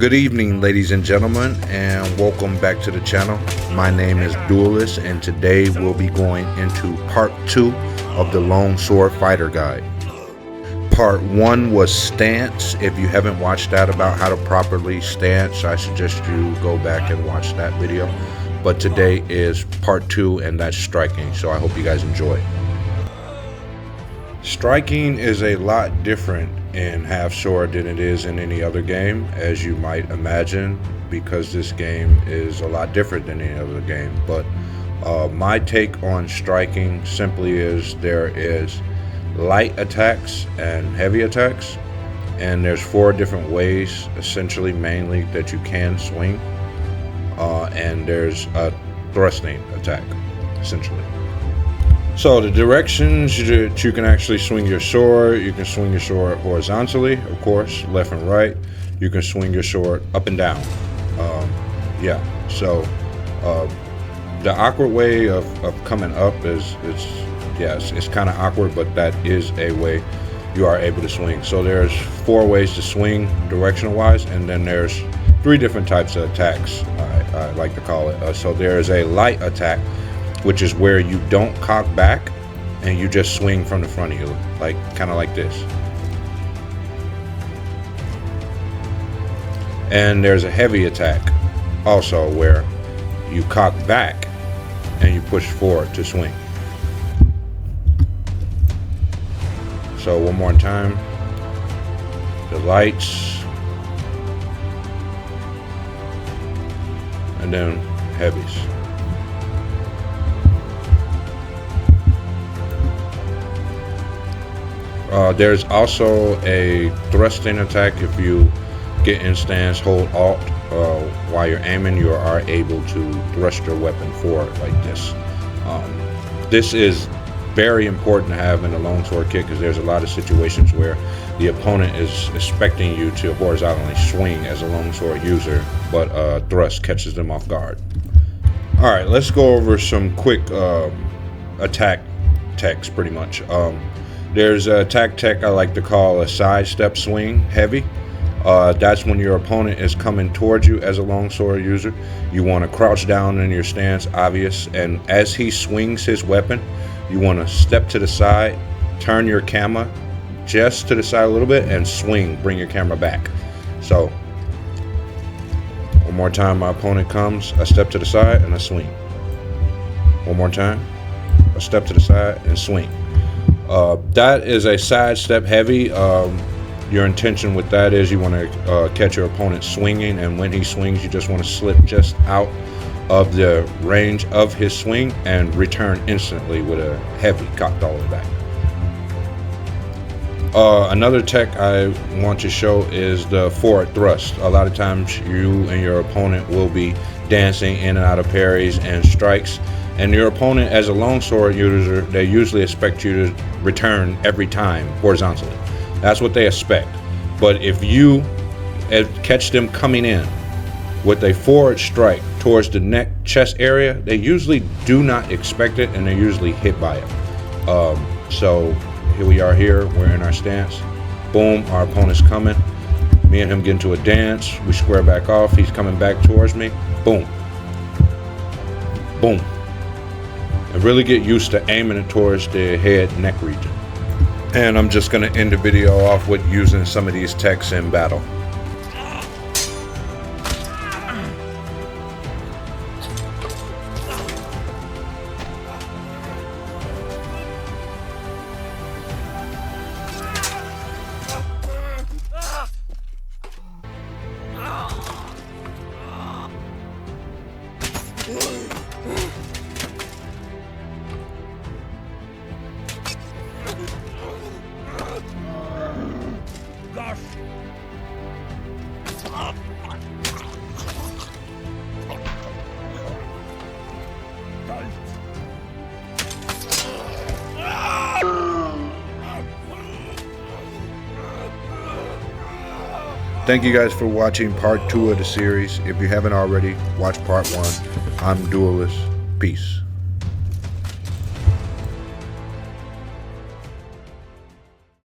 Good evening, ladies and gentlemen, and welcome back to the channel. My name is Duelist, and today we'll be going into part 2 of the Longsword Fighter Guide. Part 1 was stance. If you haven't watched that about how to properly stance, I suggest you go back and watch that video. But today is part 2, and that's striking, so I hope you guys enjoy. Striking is a lot different in Half Sword than it is in any other game, as you might imagine, because this game is a lot different than any other game. But my take on striking simply is there is light attacks and heavy attacks, and there's 4 different ways, essentially mainly, that you can swing, and there's a thrusting attack, essentially. So the directions that you can actually swing your sword: you can swing your sword horizontally, of course, left and right. You can swing your sword up and down. So the awkward way of coming up is it's kind of awkward, but that is a way you are able to swing. So there's 4 ways to swing directional wise, and then there's 3 different types of attacks, I like to call it. So there's a light attack, which is where you don't cock back and you just swing from the front of you, like kind of like this. And there's a heavy attack also, where you cock back and you push forward to swing. So one more time, the lights, and then heavies. There's also a thrusting attack. If you get in stance, hold Alt while you're aiming, you are able to thrust your weapon forward like this. This is very important to have in a longsword kick, because there's a lot of situations where the opponent is expecting you to horizontally swing as a longsword user, but thrust catches them off guard. Alright, let's go over some quick attack techs, pretty much. There's a attack tech I like to call a sidestep swing, heavy. That's when your opponent is coming towards you as a longsword user. You want to crouch down in your stance, obvious, and as he swings his weapon, you want to step to the side, turn your camera just to the side a little bit, and swing, bring your camera back. So, one more time, my opponent comes, I step to the side and I swing. One more time, I step to the side and swing. That is a sidestep heavy. Your intention with that is you want to catch your opponent swinging, and when he swings, you just want to slip just out of the range of his swing and return instantly with a heavy cocked all the way back. Another tech I want to show is the forward thrust. A lot of times you and your opponent will be dancing in and out of parries and strikes, and your opponent, as a longsword user, they usually expect you to return every time horizontally. That's what they expect. But if you catch them coming in with a forward strike towards the neck, chest area, they usually do not expect it, and they're usually hit by it. So here we are here, we're in our stance. Boom, our opponent's coming. Me and him get into a dance. We square back off. He's coming back towards me. Boom. Boom. And really get used to aiming it towards the head, neck region. And I'm just going to end the video off with using some of these techs in battle. Thank you guys for watching part 2 of the series. If you haven't already, watch part 1. I'm Duelist. Peace.